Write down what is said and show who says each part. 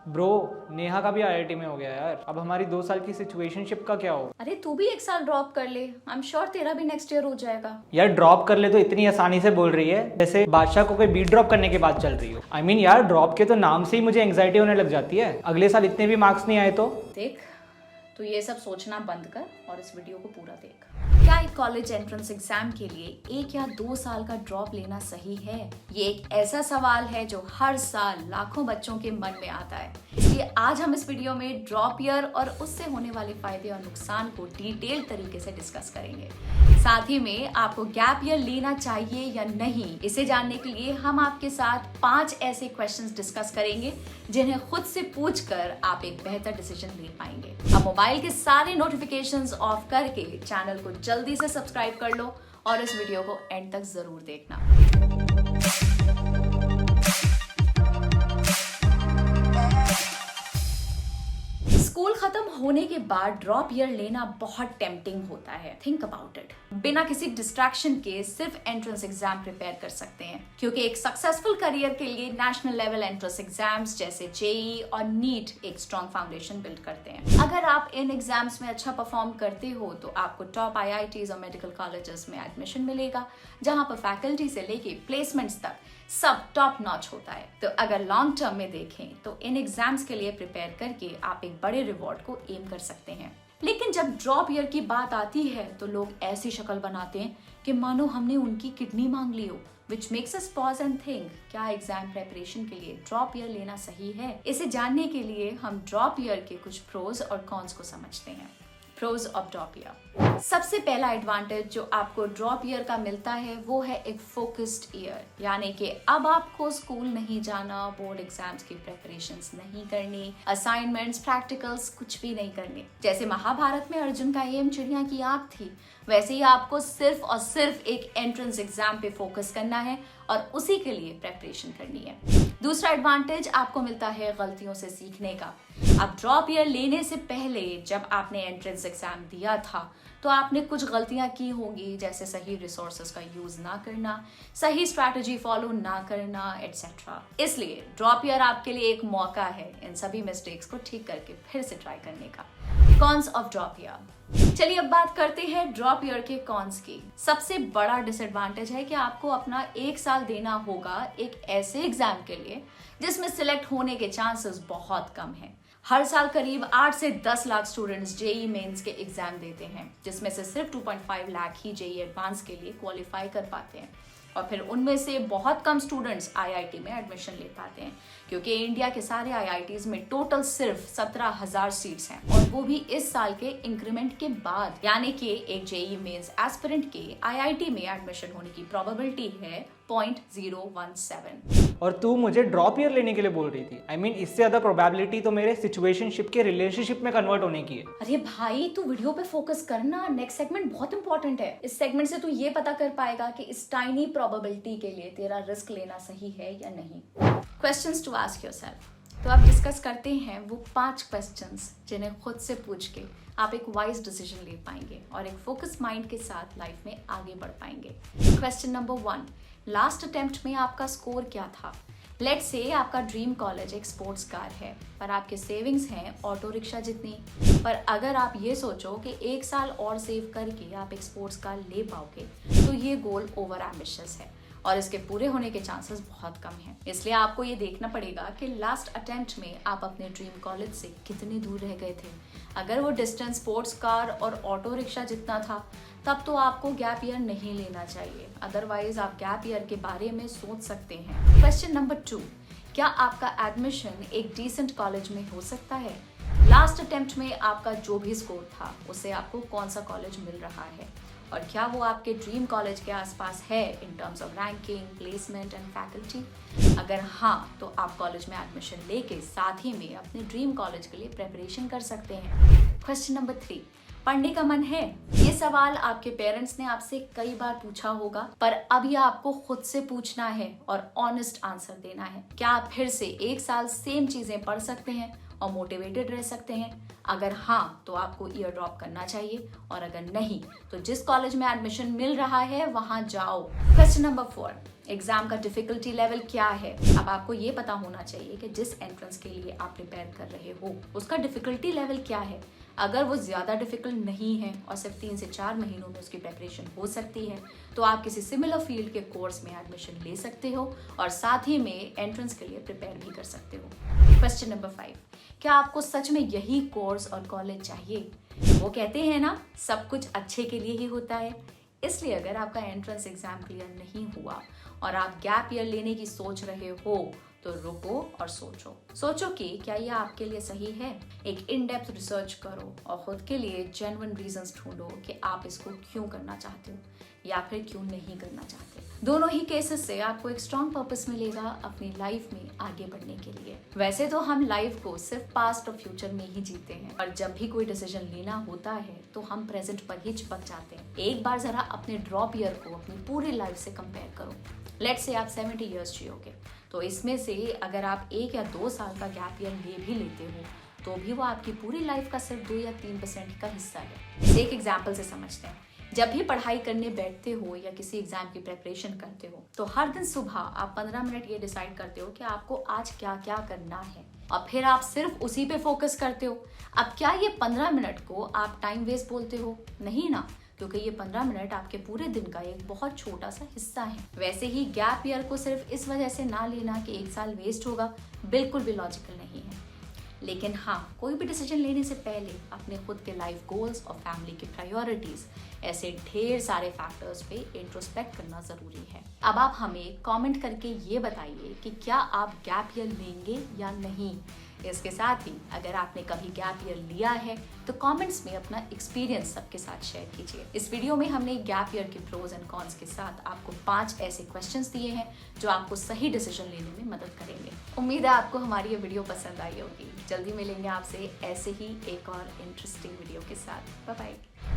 Speaker 1: Bro, Neha का भी IIT में हो गया यार। अब हमारी 2 साल की सिचुएशनशिप का क्या हो?
Speaker 2: अरे तू भी एक साल ड्रॉप कर ले, आई एम श्योर तेरा भी नेक्स्ट ईयर हो जाएगा।
Speaker 1: यार ड्रॉप कर ले तो इतनी आसानी से बोल रही है जैसे बादशाह को कोई बीट ड्रॉप करने की बात चल रही हो। आई मीन यार, ड्रॉप के तो नाम से ही मुझे एंग्जाइटी होने लग जाती है। अगले साल इतने भी मार्क्स नहीं आए तो।
Speaker 2: देख, तू ये सब सोचना बंद कर और इस वीडियो को पूरा देख। क्या एक कॉलेज एंट्रेंस एग्जाम के लिए 1 या 2 साल का ड्रॉप लेना सही है? ये एक ऐसा सवाल है जो हर साल लाखों बच्चों के मन में आता है। इसलिए आज हम इस वीडियो में ड्रॉप ईयर और उससे होने वाले फायदे और नुकसान को डिटेल तरीके से डिस्कस करेंगे। साथ ही में आपको गैप ईयर लेना चाहिए या नहीं, इसे जानने के लिए हम आपके साथ 5 ऐसे क्वेश्चंस डिस्कस करेंगे जिन्हें खुद से पूछकर आप एक बेहतर डिसीजन ले पाएंगे। अब मोबाइल के सारे नोटिफिकेशंस ऑफ करके चैनल को जल्दी से सब्सक्राइब कर लो और इस वीडियो को एंड तक जरूर देखना। स्कूल खत्म होने के बाद ड्रॉप ईयर लेना बहुत टेम्पटिंग होता है। Think about it. बिना किसी डिस्ट्रैक्शन के सिर्फ एंट्रेंस एग्जाम प्रिपेयर कर सकते हैं, क्योंकि एक सक्सेसफुल करियर के लिए नेशनल लेवल एंट्रेंस एग्जाम्स जैसे जेईई और नीट एक स्ट्रॉन्ग फाउंडेशन बिल्ड करते हैं। अगर आप इन एग्जाम्स में अच्छा परफॉर्म करते हो तो आपको टॉप आईआईटीज और मेडिकल कॉलेजेस में एडमिशन मिलेगा, जहां पर फैकल्टी से लेके प्लेसमेंट्स तक सब टॉप नॉच होता है। तो अगर लॉन्ग टर्म में देखें तो इन एग्जाम्स के लिए प्रिपेयर करके आप एक बड़े रिवॉर्ड को एम कर सकते हैं। लेकिन जब ड्रॉप ईयर की बात आती है तो लोग ऐसी शक्ल बनाते हैं कि मानो हमने उनकी किडनी मांग ली हो, which makes us pause and think, क्या एग्जाम प्रेपरेशन के लिए ड्रॉप ईयर लेना सही है? इसे जानने के लिए हम ड्रॉप ईयर के कुछ प्रोज और कॉन्स को समझते हैं। Pros of drop year. सबसे पहला एडवांटेज जो आपको ड्रॉप ईयर का मिलता है वो है एक फोकस्ड ईयर, यानी कि अब आपको स्कूल नहीं जाना, बोर्ड एग्जाम्स की प्रेपरेशंस नहीं करनी, असाइनमेंट्स, प्रैक्टिकल्स कुछ भी नहीं करने। जैसे महाभारत में अर्जुन का एम चिड़िया की आंख थी, वैसे ही आपको सिर्फ और सिर्फ एक एंट्रेंस एग्जाम पे फोकस करना है और उसी के लिए प्रेपरेशन करनी है। दूसरा एडवांटेज आपको मिलता है गलतियों से सीखने का। अब ड्रॉप ईयर लेने से पहले जब आपने एंट्रेंस एग्जाम दिया था तो आपने कुछ गलतियां की होंगी, जैसे सही रिसोर्सेज का यूज ना करना, सही स्ट्रैटेजी फॉलो ना करना, एटसेट्रा। इसलिए ड्रॉप ईयर आपके लिए एक मौका है इन सभी मिस्टेक्स को ठीक करके फिर से ट्राई करने का। Cons of drop year. चलिए अब बात करते हैं ड्रॉप ईयर के कॉन्स की। सबसे बड़ा डिसएडवांटेज है कि आपको अपना 1 साल देना होगा एक ऐसे एग्जाम के लिए जिसमें सिलेक्ट होने के चांसेस बहुत कम हैं। हर साल करीब 8 से 10 लाख स्टूडेंट्स जेईई मेंस के एग्जाम देते हैं, जिसमें से सिर्फ 2.5 लाख ही जेईई एडवांस के लिए क्वालिफाई कर पाते हैं और फिर उनमें से बहुत कम स्टूडेंट्स आईआईटी में एडमिशन ले पाते हैं, क्योंकि इंडिया के सारे आईआईटीज में टोटल सिर्फ 17,000 सीट्स हैं और वो भी इस साल के इंक्रीमेंट के बाद। यानी कि एक जेईई मेंस एस्पिरेंट के आईआईटी में एडमिशन होने की प्रोबेबिलिटी है 0.017।
Speaker 1: और तू मुझे ड्रॉप ईयर लेने के लिए बोल रही थी। आई मीन इससे ज्यादा प्रोबेबिलिटी तो मेरे सिचुएशनशिप के रिलेशनशिप में कन्वर्ट होने की है।
Speaker 2: अरे भाई, तू वीडियो पे फोकस करना, नेक्स्ट सेगमेंट बहुत इंपॉर्टेंट है। इस सेगमेंट से तू ये पता कर पाएगा कि इस टाइनी प्रोबेबिलिटी के लिए तेरा रिस्क लेना सही है या नहीं। Questions to ask yourself. तो अब डिस्कस करते हैं वो 5 क्वेश्चंस जिन्हें खुद से पूछ के आप एक वाइज डिसीजन ले पाएंगे और एक फोकस माइंड के साथ लाइफ में आगे बढ़ पाएंगे। क्वेश्चन नंबर 1, लास्ट अटेम्प्ट में आपका स्कोर क्या था? लेट्स से आपका ड्रीम कॉलेज एक स्पोर्ट्स कार है, पर आपके सेविंग्स हैं ऑटो रिक्शा जितनी। पर अगर आप ये सोचो कि 1 साल और सेव करके आप एक स्पोर्ट्स कार ले पाओगे तो ये गोल ओवर एम्बिशियस है और इसके पूरे होने के चांसेस बहुत कम हैं। इसलिए आपको ये देखना पड़ेगा कि लास्ट अटेम्प्ट में आप अपने ड्रीम कॉलेज से कितने दूर रह गए थे। अगर वो डिस्टेंस स्पोर्ट्स कार और ऑटो रिक्शा जितना था तब तो आपको गैप ईयर नहीं लेना चाहिए, अदरवाइज आप गैप ईयर के बारे में सोच सकते हैं। क्वेश्चन नंबर 2, क्या आपका एडमिशन एक डिसेंट कॉलेज में हो सकता है? लास्ट अटेम्प्ट में आपका जो भी स्कोर था उससे आपको कौन सा कॉलेज मिल रहा है और क्या वो आपके ड्रीम कॉलेज के आसपास है in terms of ranking, placement and faculty? अगर हाँ तो आप कॉलेज में एडमिशन लेके साथ ही में अपने ड्रीम कॉलेज के लिए प्रेपरेशन कर सकते हैं। क्वेश्चन नंबर 3, पढ़ने का मन है? ये सवाल आपके पेरेंट्स ने आपसे कई बार पूछा होगा, पर अब ये आपको खुद से पूछना है और ऑनेस्ट आंसर देना है। क्या आप फिर से 1 साल सेम चीजें पढ़ सकते हैं और मोटिवेटेड रह सकते हैं? अगर हाँ तो आपको ईयर ड्रॉप करना चाहिए और अगर नहीं तो जिस कॉलेज में एडमिशन मिल रहा है वहां जाओ। क्वेश्चन नंबर 4, एग्जाम का डिफिकल्टी लेवल क्या है। अब आपको ये पता होना चाहिए कि जिस एंट्रेंस के लिए आप प्रिपेयर कर रहे हो उसका डिफिकल्टी लेवल क्या है। अगर वो ज़्यादा डिफिकल्ट नहीं है और सिर्फ 3 से 4 महीनों में उसकी प्रिपरेशन हो सकती है तो आप किसी सिमिलर फील्ड के कोर्स में एडमिशन ले सकते हो और साथ ही में एंट्रेंस के लिए प्रिपेयर भी कर सकते हो। क्वेश्चन नंबर 5, क्या आपको सच में यही कोर्स और कॉलेज चाहिए? वो कहते हैं ना, सब कुछ अच्छे के लिए ही होता है। इसलिए अगर आपका एंट्रेंस एग्जाम क्लियर नहीं हुआ और आप गैप ईयर लेने की सोच रहे हो तो रुको और सोचो कि क्या ये आपके लिए सही है। एक इन डेप्थ रिसर्च करो और खुद के लिए जेन्युइन रीजंस ढूंढो कि आप इसको क्यों करना चाहते हो या फिर क्यों नहीं करना चाहते। दोनों ही केसेस से आपको एक स्ट्रॉन्ग पर्पस मिलेगा अपनी लाइफ में आगे बढ़ने के लिए। वैसे तो हम लाइफ को सिर्फ पास्ट और फ्यूचर में ही जीते हैं और जब भी कोई डिसीजन लेना होता है तो हम प्रेजेंट पर ही चिपक जाते हैं। एक बार जरा अपने ड्रॉप ईयर को अपनी पूरी लाइफ से कंपेयर करो। लेट्स से आप 70 इयर्स जियोगे तो इसमें से अगर आप 1 या 2 साल का गैप ईयर ले भी लेते हो तो भी वो आपकी पूरी लाइफ का सिर्फ 2 या 3% का हिस्सा है। इसे एक एग्जाम्पल से समझते हैं। जब भी पढ़ाई करने बैठते हो या किसी एग्जाम की प्रिपरेशन करते हो तो हर दिन सुबह आप 15 मिनट ये डिसाइड करते हो कि आपको आज क्या क्या करना है और फिर आप सिर्फ उसी पे फोकस करते हो। अब क्या ये 15 मिनट को आप टाइम वेस्ट बोलते हो? नहीं ना, क्योंकि ये 15 मिनट आपके पूरे दिन का एक बहुत छोटा सा हिस्सा है। वैसे ही गैप ईयर को सिर्फ इस वजह से ना लेना कि 1 साल वेस्ट होगा, बिल्कुल भी लॉजिकल नहीं है। लेकिन हाँ, कोई भी डिसीजन लेने से पहले अपने खुद के लाइफ गोल्स और फैमिली की प्रायोरिटीज ऐसे ढेर सारे फैक्टर्स पे इंट्रोस्पेक्ट करना जरूरी है। अब आप हमें कमेंट करके ये बताइए कि क्या आप गैप ईयर लेंगे या नहीं। इसके साथ ही अगर आपने कभी गैप ईयर लिया है तो कमेंट्स में अपना एक्सपीरियंस सबके साथ शेयर कीजिए। इस वीडियो में हमने गैप ईयर के प्रोज एंड कॉन्स के साथ आपको 5 ऐसे क्वेश्चंस दिए हैं जो आपको सही डिसीजन लेने में मदद करेंगे। उम्मीद है आपको हमारी ये वीडियो पसंद आई होगी। जल्दी मिलेंगे आपसे ऐसे ही एक और इंटरेस्टिंग वीडियो के साथ। Bye bye.